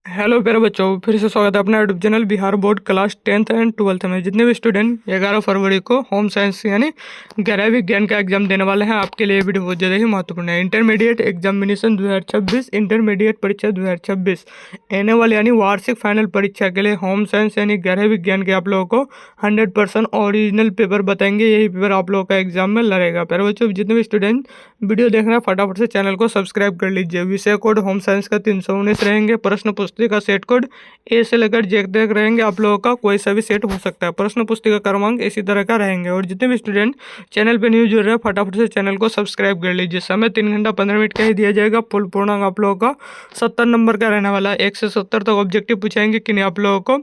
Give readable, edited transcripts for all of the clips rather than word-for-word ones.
Hello प्यारे बच्चों, फिर से स्वागत है अपना YouTube channel Bihar board class 10th and 12th में। जितने भी स्टूडेंट 11 फरवरी को होम साइंस यानी गहराई विज्ञान का एग्जाम देने वाले हैं, आपके लिए वीडियो बहुत ज़्यादा ही महत्वपूर्ण है। इंटरमीडिएट एग्जामिनेशन 2026, इंटरमीडिएट परीक्षा 2026 एनुअल यानी वार्षिक फाइनल परीक्षा के लिए होम साइंस यानी गहराई विज्ञान के आप लोगों को 100% ओरिजिनल पेपर बताएंगे। यही पेपर आप लोगों का एग्जाम में लड़ेगा। प्यारे बच्चों, जितने भी स्टूडेंट वीडियो देख रहे हैं फटाफट से चैनल को सब्सक्राइब कर लीजिए। विषय कोड होम साइंस का 319 रहेंगे। प्रश्न पुस्तिका सेट कोड ए से लेकर जेड तक रहेंगे। आप लोगों का कोई सा भी सेट हो सकता है। प्रश्न पुस्तिका क्रमांक इसी तरह का रहेंगे। और जितने भी स्टूडेंट चैनल पे न्यू जुड़ रहे हैं फटाफट से चैनल को सब्सक्राइब कर लीजिए। समय 3 घंटा 15 मिनट का ही दिया जाएगा। फुल पूर्णांक आप लोगों का 70 नंबर का रहने वाला है। 1 से 70 तक ऑब्जेक्टिव पूछाएंगे कि नहीं, आप लोगों को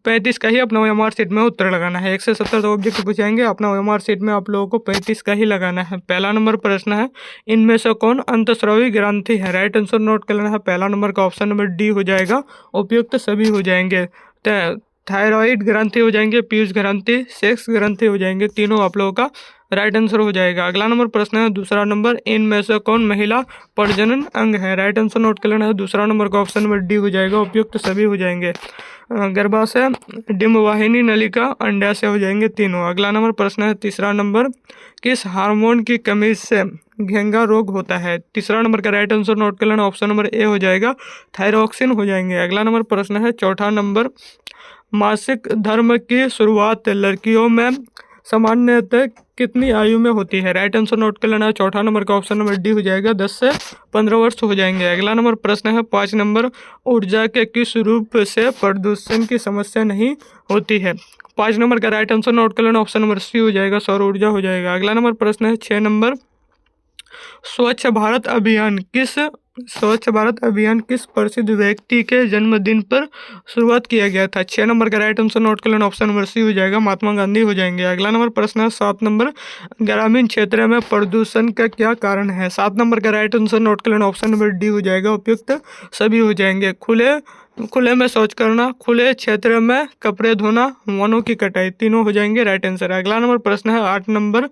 35 का ही अपना ओएमआर सीट में उत्तर लगाना है। 1 से 70 तक ऑब्जेक्टिव पूछाएंगे, अपना ओएमआर सीट में आप लोगों को 35 का ही लगाना है। पहला नंबर प्रश्न है, इनमें से कौन अंतःस्रावी ग्रंथि है? राइट आंसर नोट कर लेना है। पहला नंबर का ऑप्शन नंबर डी हो जाएगा। उपयुक्त सभी हो जाएंगे। थायराइड ग्रंथि हो जाएंगे, पीयूष ग्रंथि, सेक्स ग्रंथि हो जाएंगे। तीनों आप लोगों का राइट आंसर हो जाएगा। अगला नंबर प्रश्न है, दूसरा नंबर, इनमें से कौन महिला प्रजनन अंग है? राइट आंसर नोट कर लेना है। दूसरा नंबर का ऑप्शन नंबर डी हो जाएगा। उपयुक्त सभी हो जाएंगे। गर्भाशय, डिम्बवाहिनी नलिका, अंडाशय हो जाएंगे तीनों। अगला नंबर प्रश्न है, तीसरा नंबर, किस हार्मोन की कमी से घेंगा रोग होता है? तीसरा नंबर का राइट आंसर नोट कर लेना। ऑप्शन नंबर ए हो जाएगा, थायरोक्सिन हो जाएंगे। अगला नंबर प्रश्न है, चौथा नंबर, मासिक धर्म की शुरुआत लड़कियों में सामान्यतः कितनी आयु में होती है? राइट आंसर नोट कर लेना है। चौथा नंबर का ऑप्शन नंबर डी हो जाएगा, 10 से 15 वर्ष हो जाएंगे। अगला नंबर प्रश्न है, 5 नंबर, ऊर्जा के किस रूप से प्रदूषण की समस्या नहीं होती है? 5 नंबर का राइट आंसर नोट कर लेना। ऑप्शन नंबर सी हो जाएगा, सौर ऊर्जा हो जाएगा। अगला नंबर प्रश्न है, 6 नंबर, स्वच्छ भारत अभियान किस प्रसिद्ध व्यक्ति के जन्मदिन पर शुरुआत किया गया था? 6 नंबर का राइट आंसर नोट कर लेना। ऑप्शन नंबर सी हो जाएगा, महात्मा गांधी हो जाएंगे। अगला नंबर प्रश्न है, 7 नंबर, ग्रामीण क्षेत्र में प्रदूषण का क्या कारण है? 7 नंबर का राइट आंसर नोट कर लेना। ऑप्शन नंबर डी हो जाएगा। उपयुक्त सभी हो जाएंगे। खुले में शौच करना, खुले क्षेत्र में कपड़े धोना, वनों की कटाई, तीनों हो जाएंगे राइट आंसर। अगला नंबर प्रश्न है, 8 नंबर,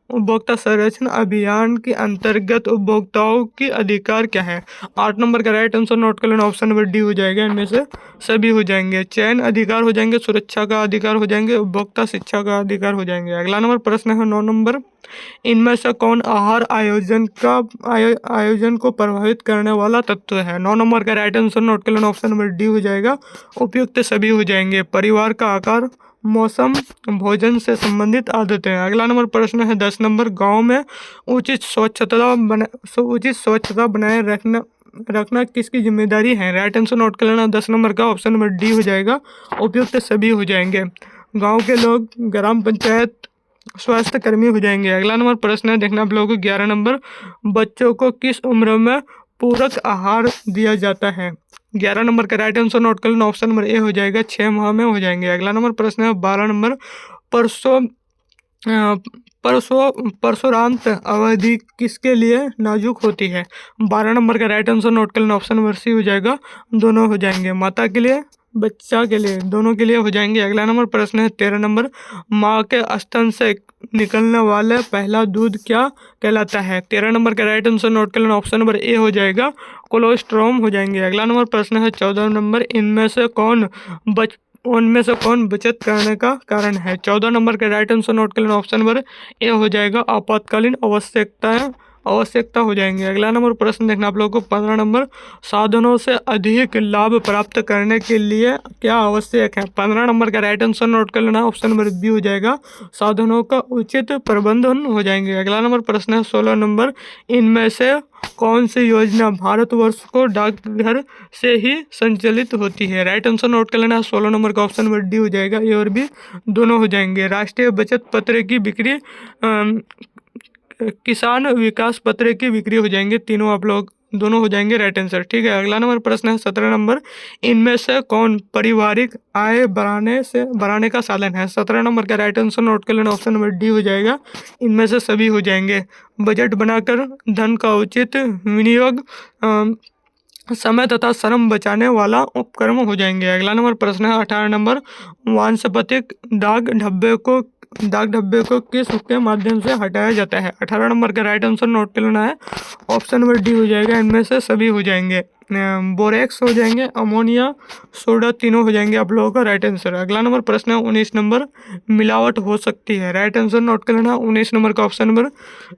उपभोक्ता संरक्षण अभियान के अंतर्गत उपभोक्ताओं की अधिकार क्या है? 8 नंबर का राइट आंसर नोट कर लेना। ऑप्शन नंबर डी हो जाएगा। इनमें से सभी हो जाएंगे। चयन अधिकार हो जाएंगे, सुरक्षा का अधिकार हो जाएंगे, उपभोक्ता शिक्षा का अधिकार हो जाएंगे। अगला नंबर प्रश्न है, 9 नंबर, इनमें से कौन आहार आयोजन को प्रभावित करने वाला तत्व है? 9 नंबर का राइट आंसर नोट कर लेना। ऑप्शन नंबर डी हो जाएगा। उपयुक्त सभी हो जाएंगे। परिवार का आकार, मौसम, भोजन से संबंधित आदतें। अगला नंबर प्रश्न है, 10 नंबर, गांव में उचित स्वच्छता बनाए रखना किसकी जिम्मेदारी है? राइट आंसर नोट कर लेना। 10 नंबर का ऑप्शन नंबर डी हो जाएगा। उपयुक्त सभी हो जाएंगे। गांव के लोग, ग्राम पंचायत, स्वास्थ्य कर्मी हो जाएंगे। अगला नंबर प्रश्न है, देखना आप लोगों को, 11 नंबर, बच्चों को किस उम्र में पूरक आहार दिया जाता है? 11 नंबर का राइट आंसर नोट कर लेना। ऑप्शन नंबर ए हो जाएगा, 6 माह में हो जाएंगे। अगला नंबर प्रश्न है, 12 नंबर, परसों परशुरांत अवधि किसके लिए नाजुक होती है? 12 नंबर का राइट आंसर नोट कर लेना। ऑप्शन नंबर सी हो जाएगा। दोनों हो जाएंगे, माता के लिए, बच्चा के लिए, दोनों के लिए हो जाएंगे। अगला नंबर प्रश्न है, 13 नंबर, माँ के स्तन से निकलने वाले पहला दूध क्या कहलाता है? 13 नंबर का राइट आंसर नोट कर लेना। ऑप्शन नंबर ए हो जाएगा, कोलोस्ट्रॉम हो जाएंगे। अगला नंबर प्रश्न है, 14 नंबर, उनमें से कौन बचत करने का कारण है? 14 नंबर का राइट आंसर नोट कर लेना। ऑप्शन नंबर ए हो जाएगा, आपातकालीन आवश्यकता हो जाएंगे। अगला नंबर प्रश्न देखना आप लोगों को, 15 नंबर, साधनों से अधिक लाभ प्राप्त करने के लिए क्या आवश्यक है? 15 नंबर का राइट आंसर नोट कर लेना। ऑप्शन नंबर बी हो जाएगा, साधनों का उचित प्रबंधन हो जाएंगे। अगला नंबर प्रश्न है, 16 नंबर, इनमें से कौन सी योजना भारतवर्ष को डाकघर से ही संचालित होती है? राइट आंसर नोट कर लेना। 16 नंबर का ऑप्शन नंबर डी हो जाएगा। ए और बी दोनों हो जाएंगे। राष्ट्रीय बचत पत्र की बिक्री, किसान विकास पत्र की बिक्री हो जाएंगे। तीनों आप लोग दोनों हो जाएंगे राइट आंसर। ठीक है, अगला नंबर प्रश्न है, 17 नंबर, इनमें से कौन पारिवारिक आय बढ़ाने का साधन है? 17 नंबर का राइट आंसर नोट कर लेना। ऑप्शन नंबर डी हो जाएगा। इनमें से सभी हो जाएंगे। बजट बनाकर धन का उचित विनियोग, समय तथा श्रम बचाने वाला उपक्रम हो जाएंगे। अगला नंबर प्रश्न है, 18 नंबर, वानस्पतिक दाग धब्बे को किस के माध्यम से हटाया जाता है? 18 नंबर का राइट आंसर नोट कर लेना है। ऑप्शन नंबर डी हो जाएगा। इनमें से सभी हो जाएंगे। बोरेक्स हो जाएंगे, अमोनिया, सोडा, तीनों हो जाएंगे आप लोगों का राइट आंसर। अगला नंबर प्रश्न है 19 नंबर, मिलावट हो सकती है। राइट आंसर नोट कर लेना, 19 नंबर का ऑप्शन नंबर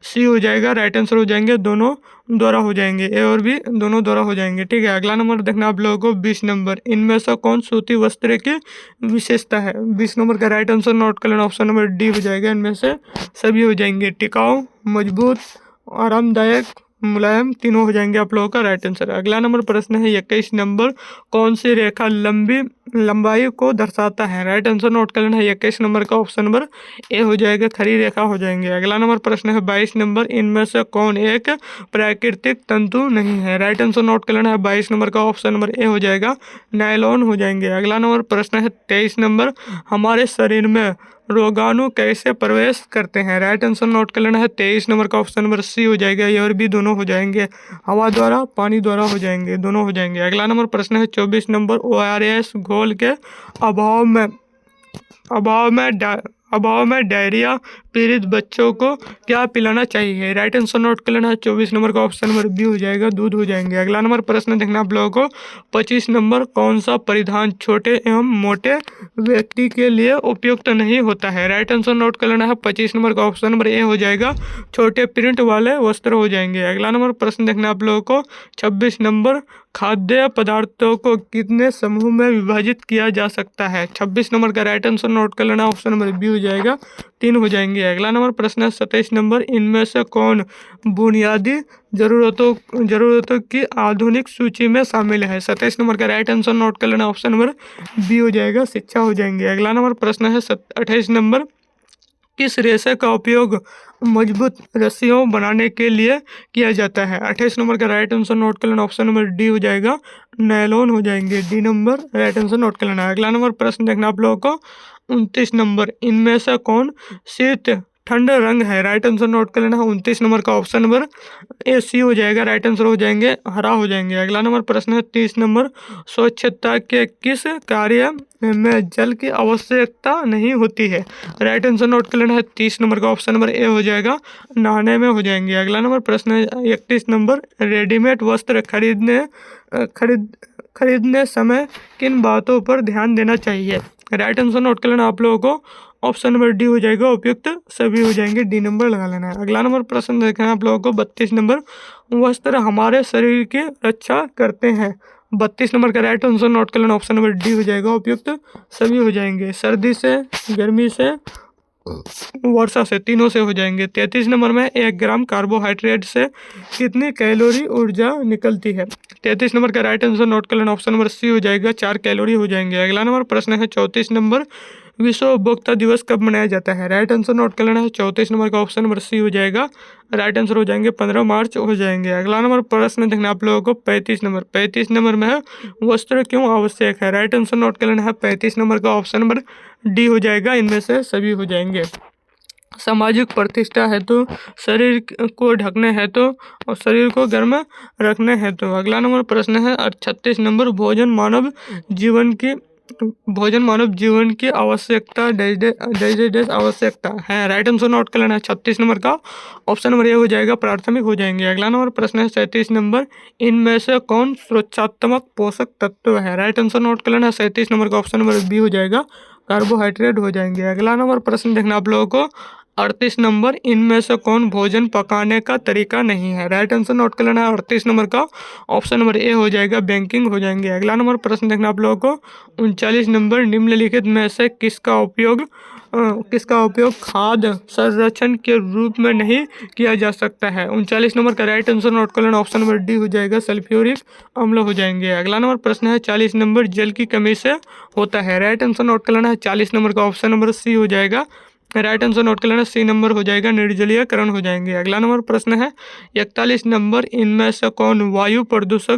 सी हो जाएगा। राइट आंसर हो जाएंगे दोनों द्वारा हो जाएंगे, ए और बी दोनों द्वारा हो जाएंगे। ठीक है, अगला नंबर देखना आप लोगों को 20 नंबर, इनमें से कौन सूती वस्त्र की विशेषता है। 20 नंबर का राइट आंसर नोट कर लेना, ऑप्शन नंबर डी हो जाएगा। इनमें से सभी हो जाएंगे, टिकाऊ, मजबूत, आरामदायक, मुलायम, तीनों हो जाएंगे आप लोगों का राइट आंसर। अगला नंबर प्रश्न है 21 नंबर, कौन सी रेखा लंबी लंबाई को दर्शाता है। राइट आंसर नोट कर लेना है 21 नंबर का ऑप्शन नंबर ए हो जाएगा, खड़ी रेखा हो जाएंगे। अगला नंबर प्रश्न है 22 नंबर, इनमें से कौन एक प्राकृतिक तंतु नहीं है। राइट आंसर नोट कर लेना है 22 नंबर का ऑप्शन नंबर ए हो जाएगा, नायलॉन हो जाएंगे। अगला नंबर प्रश्न है 23 नंबर, हमारे शरीर में रोगाणु कैसे प्रवेश करते हैं। राइट आंसर नोट कर लेना है 23 नंबर का ऑप्शन नंबर सी हो जाएगा, ये और भी दोनों हो जाएंगे, हवा द्वारा, पानी द्वारा हो जाएंगे, दोनों हो जाएंगे। अगला नंबर प्रश्न है 24 नंबर, ORS घोल के अभाव में अभाव में डा अभाव में डायरिया पीड़ित बच्चों को क्या पिलाना चाहिए। राइट आंसर नोट कर लेना है 24 नंबर का ऑप्शन नंबर बी हो जाएगा, दूध हो जाएंगे। अगला नंबर प्रश्न देखना आप लोगों को 25 नंबर, कौन सा परिधान छोटे एवं मोटे व्यक्ति के लिए उपयुक्त नहीं होता है। राइट आंसर नोट कर लेना है 25 नंबर का ऑप्शन नंबर ए हो जाएगा, छोटे प्रिंट वाले वस्त्र हो जाएंगे। अगला नंबर प्रश्न देखना आप लोगों को 26 नंबर, खाद्य पदार्थों को कितने समूह में विभाजित किया जा सकता है। 26 नंबर का राइट आंसर नोट कर लेना, ऑप्शन नंबर बी हो जाएगा, 3 हो जाएंगे। अगला नंबर प्रश्न है 27 नंबर, इनमें से कौन बुनियादी जरूरतों की आधुनिक सूची में शामिल है। 27 नंबर का राइट आंसर नोट कर लेना, ऑप्शन नंबर बी हो जाएगा, शिक्षा हो जाएंगे। अगला नंबर प्रश्न है 28 नंबर, किस रेशे का उपयोग मजबूत रस्सियों बनाने के लिए किया जाता है। 28 नंबर का राइट आंसर नोट कर लेना, ऑप्शन नंबर डी हो जाएगा, नायलॉन हो जाएंगे, D number right answer note कर लेना। अगला नंबर प्रश्न देखना आप लोगों को 29 नंबर, इनमें से कौन शीत ठंड रंग है। राइट आंसर नोट कर लेना है 29 नंबर का ऑप्शन नंबर ए सी हो जाएगा, राइट आंसर हो जाएंगे, हरा हो जाएंगे। अगला नंबर प्रश्न है 30 नंबर, स्वच्छता के किस कार्य में जल की आवश्यकता नहीं होती है। राइट आंसर नोट कर लेना है 30 नंबर का ऑप्शन नंबर ए हो जाएगा, नहाने में हो जाएंगे। अगला नंबर प्रश्न है 31 नंबर, रेडीमेड वस्त्र खरीदने समय किन बातों पर ध्यान देना चाहिए। राइट आंसर नोट कर लेना आप लोगों को, ऑप्शन नंबर डी हो जाएगा, उपयुक्त सभी हो जाएंगे, डी नंबर लगा लेना है। अगला नंबर प्रश्न देखना है आप लोगों को 32 नंबर, वस्त्र हमारे शरीर की रक्षा करते हैं। 32 नंबर का राइट आंसर नोट कर लेना, ऑप्शन नंबर डी हो जाएगा, उपयुक्त सभी हो जाएंगे, सर्दी से, गर्मी से, वर्षा से, तीनों से हो जाएंगे। 33 नंबर में 1 ग्राम कार्बोहाइड्रेट से कितनी कैलोरी ऊर्जा निकलती है। 33 नंबर का राइट आंसर नोट कर लेना, ऑप्शन नंबर सी हो जाएगा, 4 कैलोरी हो जाएंगे। अगला नंबर प्रश्न है 34 नंबर, विश्व उपभोक्ता दिवस कब मनाया जाता है। राइट आंसर नोट कर लेना है 34 नंबर का ऑप्शन नंबर सी हो जाएगा, राइट आंसर हो जाएंगे, 15 मार्च हो जाएंगे। अगला नंबर प्रश्न देखना आप लोगों को 35 नंबर में है, वस्त्र क्यों आवश्यक है। राइट आंसर नोट कर लेना है 35 नंबर का ऑप्शन नंबर डी हो जाएगा, इनमें से सभी हो जाएंगे, सामाजिक प्रतिष्ठा है तो, शरीर को ढकने है तो, और शरीर को गर्म रखने है तो। अगला नंबर प्रश्न है 36 नंबर, भोजन मानव जीवन की आवश्यकता आवश्यकता है। राइट आंसर नोट कर लेना है 36 नंबर का ऑप्शन नंबर ए हो जाएगा, प्राथमिक हो जाएंगे। अगला नंबर प्रश्न है 37 नंबर, इनमें से कौन सुरक्षात्मक पोषक तत्व है। राइट आंसर नोट कर लेना है 37 नंबर का ऑप्शन नंबर बी हो जाएगा, कार्बोहाइड्रेट हो जाएंगे। अगला नंबर प्रश्न देखना आप लोगों को 38 नंबर, इनमें से कौन भोजन पकाने का तरीका नहीं है। राइट आंसर नोट कर लेना है 38 नंबर का ऑप्शन नंबर ए हो जाएगा, बैंकिंग हो जाएंगे। अगला नंबर प्रश्न देखना आप लोगों को 39 नंबर, निम्नलिखित में से किसका उपयोग खाद्य संरक्षण के रूप में नहीं किया जा सकता है। 39 नंबर का राइट आंसर नोट कर लेना, ऑप्शन नंबर डी हो जाएगा, सल्फ्यूरिक अम्ल हो जाएंगे। अगला नंबर प्रश्न है 40 नंबर, जल की कमी से होता है। राइट आंसर नोट कर लेना है 40 नंबर का ऑप्शन नंबर सी हो जाएगा, राइट आंसर नोट कर लेना, सी नंबर हो जाएगा, निर्जलीकरण हो जाएंगे। अगला नंबर प्रश्न है 41 नंबर, इनमें से कौन वायु प्रदूषण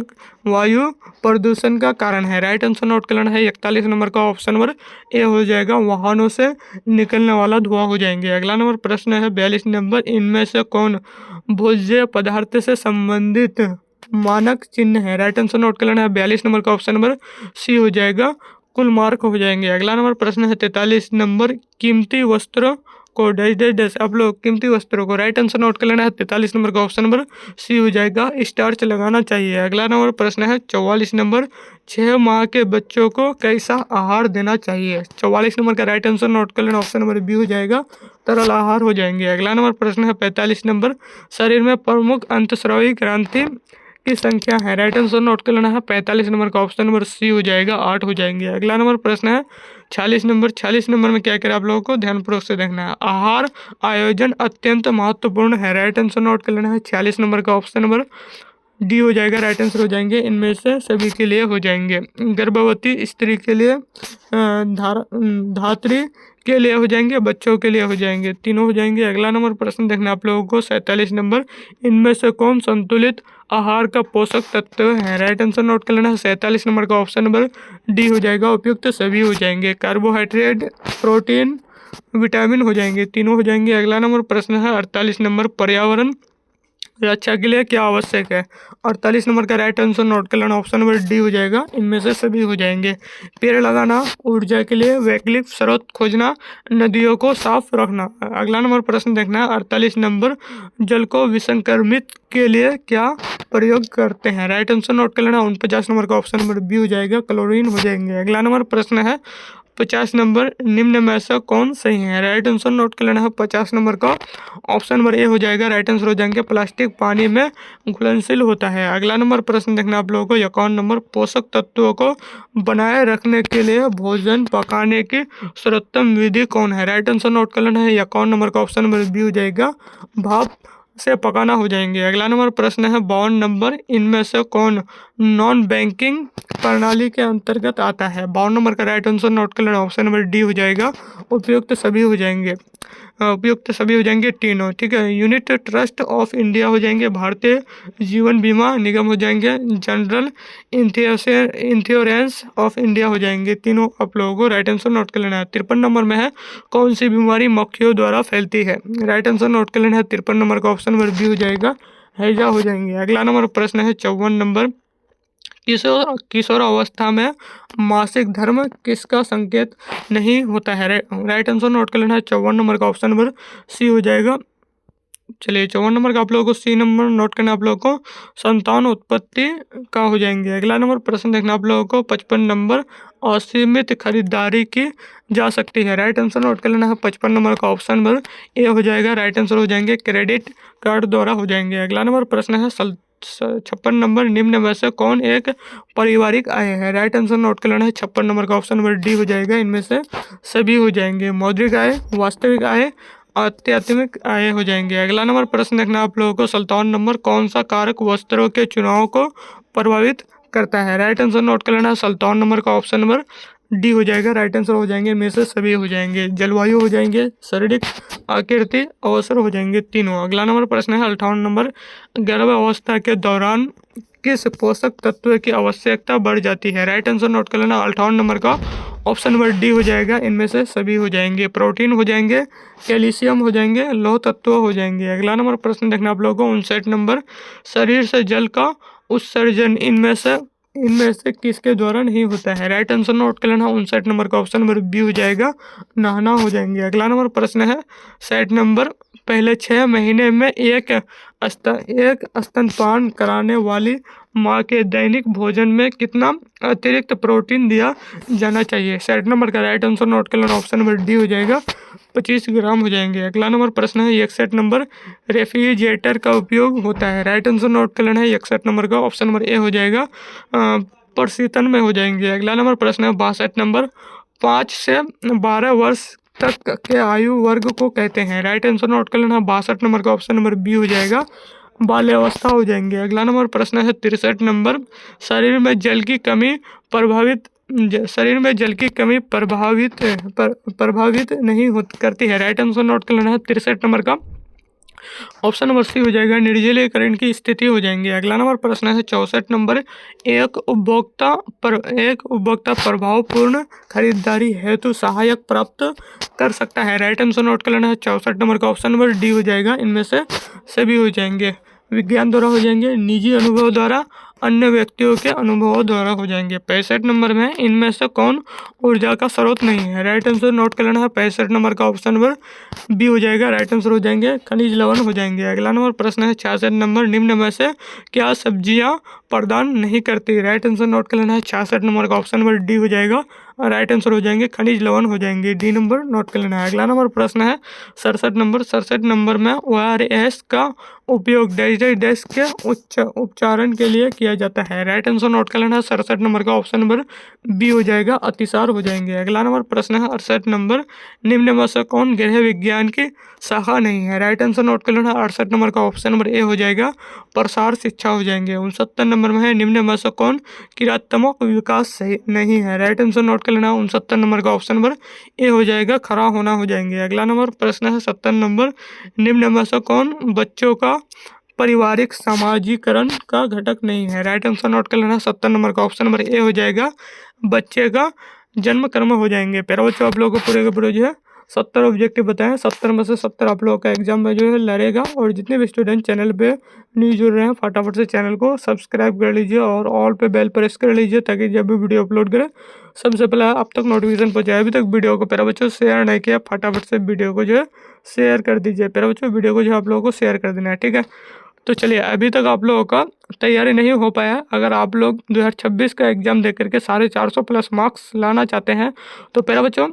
का कारण है। राइट आंसर नोट कर लेना है 41 नंबर का ऑप्शन नंबर ए हो जाएगा, वाहनों से निकलने वाला धुआं हो जाएंगे। अगला नंबर प्रश्न है 42 नंबर, इनमें से कौन भोज्य पदार्थ से संबंधित मानक चिन्ह है। राइट आंसर नोट कर लेना है 42 नंबर का ऑप्शन नंबर सी हो जाएगा, कुल मार्क हो जाएंगे। अगला नंबर प्रश्न है 43 नंबर, कीमती वस्त्रों को डैश डैश डैश आप लोग कीमती वस्त्रों को, राइट आंसर नोट कर लेना है। 43 नंबर का ऑप्शन नंबर सी हो जाएगा, स्टार्च लगाना चाहिए। अगला नंबर प्रश्न है 44 नंबर, 6 माह के बच्चों को कैसा आहार देना चाहिए। 44 नंबर का राइट आंसर नोट कर लेना, ऑप्शन नंबर बी हो जाएगा, तरल आहार हो जाएंगे। अगला नंबर प्रश्न है 45 नंबर, शरीर में प्रमुख अंतस्रावी ग्रंथि की संख्या है। राइट आंसर नोट कर लेना है। 45 नंबर का ऑप्शन नंबर सी हो जाएगा, 8 हो जाएंगे। अगला नंबर प्रश्न है 46 नंबर, 46 नंबर में क्या करें आप लोगों को ध्यानपूर्वक से देखना है। आहार आयोजन अत्यंत महत्वपूर्ण है। राइट आंसर नोट कर लेना है। 46 नंबर का ऑप्शन नंबर डी हो जाएगा, राइट आंसर हो जाएंगे। इनमें से सभी के लिए हो जाएंगे। गर्भवती स्त्री के लिए, धात्री के लिए हो जाएंगे, बच्चों के लिए हो जाएंगे, तीनों हो जाएंगे। अगला नंबर प्रश्न देखना आप लोगों को 47 नंबर, इनमें से कौन संतुलित आहार का पोषक तत्व है। राइट आंसर नोट कर लेना है। 47 नंबर का ऑप्शन नंबर डी हो जाएगा, उपयुक्त सभी हो जाएंगे। कार्बोहाइड्रेट, प्रोटीन, विटामिन हो जाएंगे, तीनों हो जाएंगे। अगला नंबर प्रश्न है 48 नंबर, पर्यावरण रक्षा के लिए क्या आवश्यक है। 48 नंबर का राइट आंसर नोट कर लेना, ऑप्शन नंबर डी हो जाएगा, इनमें से सभी हो जाएंगे। पेड़ लगाना, ऊर्जा के लिए वैकल्पिक स्रोत खोजना, नदियों को साफ रखना। अगला नंबर प्रश्न देखना है 48 नंबर, जल को विसंक्रमित के लिए क्या प्रयोग करते हैं। राइट आंसर नोट कर लेना, 49 नंबर का ऑप्शन नंबर बी हो जाएगा, क्लोरीन हो जाएंगे। अगला नंबर प्रश्न है 50 नंबर, निम्न में से कौन सही है। राइट आंसर नोट कर लेना है। 50 नंबर का ऑप्शन नंबर ए हो जाएगा, राइट आंसर हो जाएंगे, प्लास्टिक पानी में घुलनशील होता है। अगला नंबर प्रश्न देखना आप लोगों को 51 नंबर, पोषक तत्वों को बनाए रखने के लिए भोजन पकाने की सर्वोत्तम विधि कौन है। राइट आंसर नोट कर लेना है। 51 नंबर का ऑप्शन नंबर बी हो जाएगा, भाप से पकाना हो जाएंगे। अगला नंबर प्रश्न है 52 नंबर, इनमें से कौन नॉन बैंकिंग प्रणाली के अंतर्गत आता है। 52 नंबर का राइट आंसर नोट कर लेना, ऑप्शन नंबर डी हो जाएगा, उपयुक्त सभी हो जाएंगे, उपयुक्त सभी हो जाएंगे तीनों, ठीक है। यूनिट ट्रस्ट ऑफ इंडिया हो जाएंगे, भारतीय जीवन बीमा निगम हो जाएंगे, जनरल इंश्योरेंस ऑफ इंडिया हो जाएंगे, तीनों आप लोगों को राइट आंसर नोट कर लेना है। 53 नंबर में है, कौन सी बीमारी मक्खियों द्वारा फैलती है। राइट आंसर नोट कर लेना है। 53 नंबर का ऑप्शन नंबर बी हो जाएगा, हैजा हो जाएंगे। अगला नंबर प्रश्न है 54 नंबर, किशोर अवस्था में मासिक धर्म किसका संकेत नहीं होता है। राइट आंसर नोट कर लेना है। 54 नंबर का ऑप्शन नंबर सी हो जाएगा। चलिए 54 नंबर का आप लोगों को सी नंबर नोट करना, आप लोगों को संतान उत्पत्ति का हो जाएंगे। अगला नंबर प्रश्न देखना आप लोगों को 55 नंबर, असीमित खरीदारी की जा सकती है। राइट आंसर नोट कर लेना है। 55 नंबर का ऑप्शन नंबर ए हो जाएगा, राइट आंसर हो जाएंगे, क्रेडिट कार्ड द्वारा हो जाएंगे। अगला नंबर प्रश्न है 56 नंबर, निम्न में से कौन एक पारिवारिक आय है। राइट आंसर नोट कर लेना है। 56 नंबर का ऑप्शन नंबर डी हो जाएगा, इनमें से सभी हो जाएंगे। मौद्रिक आय, वास्तविक आय, आध्यात्मिक आय हो जाएंगे। अगला नंबर प्रश्न देखना आप लोगों को 57 नंबर, कौन सा कारक वस्त्रों के चुनाव को प्रभावित करता है। राइट आंसर नोट कर लेना है। 57 नंबर का ऑप्शन नंबर डी हो जाएगा, राइट आंसर हो जाएंगे, इनमें से सभी हो जाएंगे। जलवायु हो जाएंगे, शारीरिक आकृति, अवसर हो जाएंगे, तीनों। अगला नंबर प्रश्न है 58 नंबर, गर्भावस्था के दौरान किस पोषक तत्व की आवश्यकता बढ़ जाती है। राइट आंसर नोट कर लेना। 58 नंबर का ऑप्शन नंबर डी हो जाएगा, इनमें से सभी हो जाएंगे। प्रोटीन हो जाएंगे, कैल्शियम हो जाएंगे, लौह तत्व हो जाएंगे। अगला नंबर प्रश्न देखना आप लोगों को 59 नंबर, शरीर से जल का उत्सर्जन इनमें से किसके द्वारा नहीं होता है। राइट आंसर नोट कर लेना। 59 नंबर का ऑप्शन नंबर बी हो जाएगा, नहाना हो जाएंगे। अगला नंबर प्रश्न है 60 नंबर, पहले 6 महीने में एक स्तनपान कराने वाली माँ के दैनिक भोजन में कितना अतिरिक्त प्रोटीन दिया जाना चाहिए। 60 नंबर का राइट आंसर नोट कर लेना, ऑप्शन नंबर डी हो जाएगा, 25 ग्राम हो जाएंगे। अगला नंबर प्रश्न है 61 नंबर, रेफ्रिजरेटर का उपयोग होता है। राइट आंसर नोट कर लेना है। 61 नंबर का ऑप्शन नंबर ए हो जाएगा, प्रशीतन में हो जाएंगे। अगला नंबर प्रश्न है 62 नंबर, 5 से 12 वर्ष तक के आयु वर्ग को कहते हैं। राइट आंसर नोट कर लेना। 62 नंबर का ऑप्शन नंबर बी हो जाएगा, बाल्यावस्था हो जाएंगे। अगला नंबर प्रश्न है 63 नंबर, शरीर में जल की कमी प्रभावित नहीं करती है। राइट आंसर नोट कर लेना है। 63 नंबर का ऑप्शन नंबर सी हो जाएगा, निर्जलीकरण की स्थिति हो जाएंगी। अगला नंबर प्रश्न है 64 नंबर, एक उपभोक्ता प्रभावपूर्ण खरीदारी हेतु सहायक प्राप्त कर सकता है। राइट आंसर नोट कर लेना है। 64 नंबर का ऑप्शन नंबर डी हो जाएगा, इनमें से सभी हो जाएंगे। विज्ञान द्वारा हो जाएंगे, निजी अनुभव द्वारा, अन्य व्यक्तियों के अनुभवों द्वारा हो जाएंगे। 65 नंबर में इनमें से कौन ऊर्जा का स्रोत नहीं है? राइट आंसर नोट कर लेना है। 65 नंबर का ऑप्शन नंबर बी हो जाएगा, राइट आंसर हो जाएंगे। खनिज लवण हो जाएंगे। अगला नंबर प्रश्न है 66 नंबर, निम्न में से क्या सब्जियां प्रदान नहीं करती? राइट आंसर नोट कर लेना है। 66 नंबर का ऑप्शन नंबर डी हो जाएगा, राइट आंसर हो जाएंगे खनिज लवण हो जाएंगे। डी नंबर नोट कर लेना है। अगला नंबर प्रश्न है 67 नंबर में ORS का उपयोग डैश डैश डैश के उच्चारण के लिए किया जाता है? राइट आंसर नोट कर लेना है। 67 नंबर का ऑप्शन नंबर बी हो जाएगा, अतिसार हो जाएंगे। अगला नंबर प्रश्न है 68 नंबर, निम्न में से कौन गृह विज्ञान की शाखा नहीं है? राइट आंसर नोट कर लेना है। 68 नंबर का ऑप्शन नंबर ए हो जाएगा, प्रसार शिक्षा हो जाएंगे। 69 नंबर में है, निम्न में से कौन क्रियात्मक विकास सही नहीं है? राइट आंसर नोट कर लेना है। 69 नंबर का ऑप्शन नंबर ए हो जाएगा, खरा होना हो जाएंगे। अगला नंबर प्रश्न है 70 नंबर, निम्न में से कौन बच्चों का पारिवारिक समाजीकरण का घटक नहीं है? राइट आंसर नोट कर लेना। 70 नंबर का ऑप्शन नंबर ए हो जाएगा, बच्चे का जन्म कर्म हो जाएंगे। प्यारे बच्चों, आप लोगों को पूरे के पूरे जो है 70 ऑब्जेक्टिव बताएं। 70 में से 70 आप लोगों का एग्जाम में जो है लड़ेगा। और जितने भी स्टूडेंट चैनल पे न्यू जुड़ रहे हैं, फटाफट से चैनल को सब्सक्राइब कर लीजिए और ऑल पे बेल प्रेस कर लीजिए, ताकि जब भी वीडियो अपलोड करें सबसे पहले आप तक नोटिफिकेशन पहुंचाए। अभी तक वीडियो को प्यारे बच्चों शेयर नहीं किया, फटाफट से वीडियो को जो है शेयर कर दीजिए। प्यारे बच्चों, वीडियो को जो है आप लोगों को शेयर कर देना है, ठीक है। तो चलिए, अभी तक आप लोगों का तैयारी नहीं हो पाया है। अगर आप लोग 2026 का एग्जाम दे करके 450 प्लस मार्क्स लाना चाहते हैं, तो प्यारे बच्चों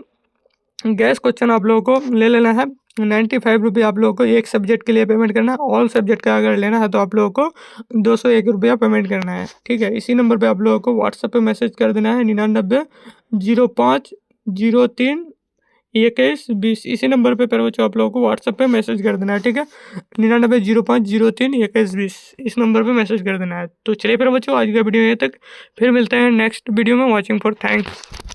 गैस क्वेश्चन आप लोगों को ले लेना है। 95 रुपये आप लोगों को एक सब्जेक्ट के लिए पेमेंट करना है। ऑल सब्जेक्ट का अगर लेना है तो आप लोगों को 201 रुपया पेमेंट करना है, ठीक है। इसी नंबर पे आप लोगों को व्हाट्सएप पे मैसेज कर देना है 9905032120। इसी नंबर पे प्यारे बच्चों आप लोगों को व्हाट्सएप पे मैसेज कर देना है, ठीक है। 9905032120 इस नंबर पे मैसेज कर देना है। तो चलिए प्यारे बच्चों, आज का वीडियो यहाँ तक, फिर मिलते हैं नेक्स्ट वीडियो में। Watching for thanks.